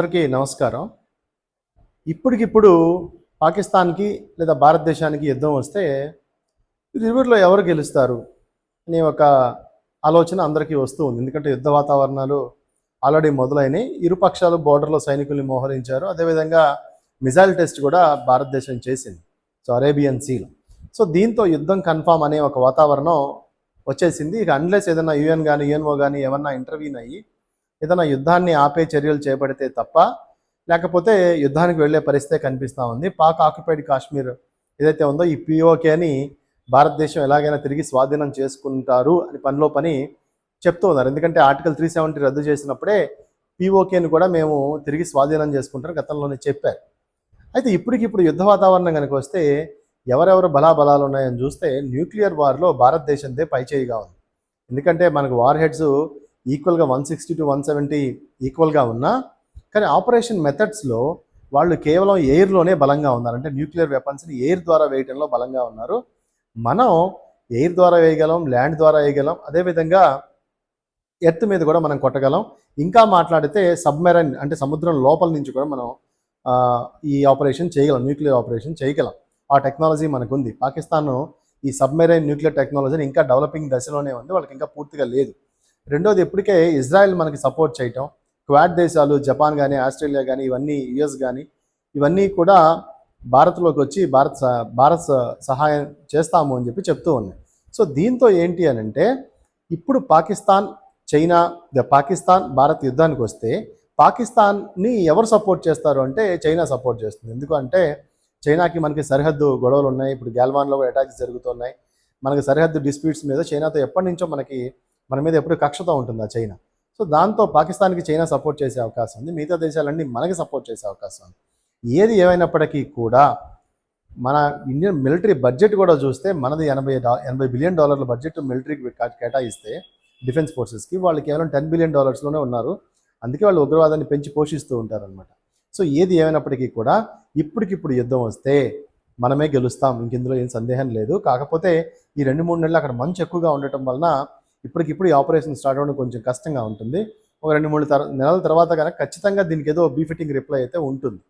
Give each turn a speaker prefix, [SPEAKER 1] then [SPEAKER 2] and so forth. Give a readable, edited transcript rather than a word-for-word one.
[SPEAKER 1] అందరికీ నమస్కారం. ఇప్పటికిప్పుడు పాకిస్తాన్‌కి లేదా భారతదేశానికి యుద్ధం వస్తే ఇరువురిలో ఎవరు గెలుస్తారు అనే ఒక ఆలోచన అందరికీ వస్తూ ఉంది. ఎందుకంటే యుద్ధ వాతావరణాలు ఆల్రెడీ మొదలైనయి. ఇరు పక్షాలు బోర్డర్‌లో సైనికుల్ని మోహరించారు. అదేవిధంగా మిసైల్ టెస్ట్ కూడా భారతదేశం చేసింది. అరేబియన్ సీలో. దీంతో యుద్ధం కన్ఫర్మ్ అనే ఒక వాతావరణం వచ్చేసింది. ఇక అన్లెస్ ఏదైనా యూఎన్ గాని, యూఎన్ఓ గాని ఏమన్నా ఇంటర్వ్యూన్ అయ్యి ఏదైనా యుద్ధాన్ని ఆపే చర్యలు చేపడితే తప్ప లేకపోతే యుద్ధానికి వెళ్ళే పరిస్థితే కనిపిస్తూ ఉంది. పాక్ ఆక్యుపైడ్ కాశ్మీర్ ఏదైతే ఉందో ఈ పీఓకేని భారతదేశం ఎలాగైనా తిరిగి స్వాధీనం చేసుకుంటారు అని పనిలో పని చెప్తూ ఉన్నారు. ఎందుకంటే ఆర్టికల్ 370 రద్దు చేసినప్పుడే పీఓకేని కూడా మేము తిరిగి స్వాధీనం చేసుకుంటారు గతంలోనే చెప్పారు. అయితే ఇప్పటికిప్పుడు యుద్ధ వాతావరణం కనుక వస్తే ఎవరెవరు బలాబలాలు ఉన్నాయని చూస్తే న్యూక్లియర్ వార్లో భారతదేశందే పైచేయిగా ఉంది. ఎందుకంటే మనకు వార్ హెడ్స్ ఈక్వల్గా 160 to 170 ఈక్వల్గా ఉన్నా కానీ ఆపరేషన్ మెథడ్స్లో వాళ్ళు కేవలం ఎయిర్లోనే బలంగా ఉన్నారు. అంటే న్యూక్లియర్ వెపన్స్ని ఎయిర్ ద్వారా వేయడంలో బలంగా ఉన్నారు. మనం ఎయిర్ ద్వారా వేయగలం, ల్యాండ్ ద్వారా వేయగలం, అదేవిధంగా ఎర్త్ మీద కూడా మనం కొట్టగలం. ఇంకా మాట్లాడితే సబ్మెరైన్ అంటే సముద్రం లోపల నుంచి కూడా మనం ఈ ఆపరేషన్ చేయగలం, న్యూక్లియర్ ఆపరేషన్ చేయగలం. ఆ టెక్నాలజీ మనకు ఉంది. పాకిస్తాన్ ఈ సబ్మెరైన్ న్యూక్లియర్ టెక్నాలజీని ఇంకా డెవలపింగ్ దశలోనే ఉంది, వాళ్ళకి ఇంకా పూర్తిగా లేదు. రెండోది ఇప్పటికే ఇజ్రాయెల్ మనకి సపోర్ట్ చేయటం, క్వాడ్ దేశాలు జపాన్ కానీ, ఆస్ట్రేలియా కానీ, ఇవన్నీ యుఎస్ కానీ ఇవన్నీ కూడా భారత్లోకి వచ్చి భారత్ సహాయం చేస్తాము అని చెప్పి చెప్తూ ఉన్నాయి. దీంతో ఏంటి అని అంటే ఇప్పుడు పాకిస్తాన్ భారత్ యుద్ధానికి వస్తే పాకిస్తాన్ని ఎవరు సపోర్ట్ చేస్తారు అంటే చైనా సపోర్ట్ చేస్తుంది. ఎందుకంటే చైనాకి మనకి సరిహద్దు గొడవలు ఉన్నాయి. ఇప్పుడు గాల్వాన్లో అటాక్స్ జరుగుతున్నాయి. మనకి సరిహద్దు డిస్ప్యూట్స్ మీద చైనాతో ఎప్పటి నుంచో మన మీద ఎప్పుడు కక్షతో ఉంటుంది ఆ చైనా. దాంతో పాకిస్తాన్కి చైనా సపోర్ట్ చేసే అవకాశం ఉంది. మిగతా దేశాలన్నీ మనకి సపోర్ట్ చేసే అవకాశం ఉంది. ఏది ఏమైనప్పటికీ కూడా మన ఇండియన్ మిలిటరీ బడ్జెట్ కూడా చూస్తే మనది $80 బిలియన్ బడ్జెట్ మిలిటరీకి కేటాయిస్తే డిఫెన్స్ ఫోర్సెస్కి వాళ్ళు కేవలం $10 బిలియన్ ఉన్నారు. అందుకే వాళ్ళు ఉగ్రవాదాన్ని పెంచి పోషిస్తూ ఉంటారనమాట. ఏది ఏమైనప్పటికీ కూడా ఇప్పటికిప్పుడు యుద్ధం వస్తే మనమే గెలుస్తాం, ఇంకెందులో ఏం సందేహం లేదు. కాకపోతే ఈ 2-3 నెలలు అక్కడ మంచు ఎక్కువగా ఉండటం వలన ఇప్పటికిప్పుడు ఈ ఆపరేషన్ స్టార్ట్ అవ్వడం కొంచెం కష్టంగా ఉంటుంది. ఒక 2-3 నెలల తర్వాత కనుక ఖచ్చితంగా దీనికి ఏదో బీఫిట్టింగ్ రిప్లై అయితే ఉంటుంది.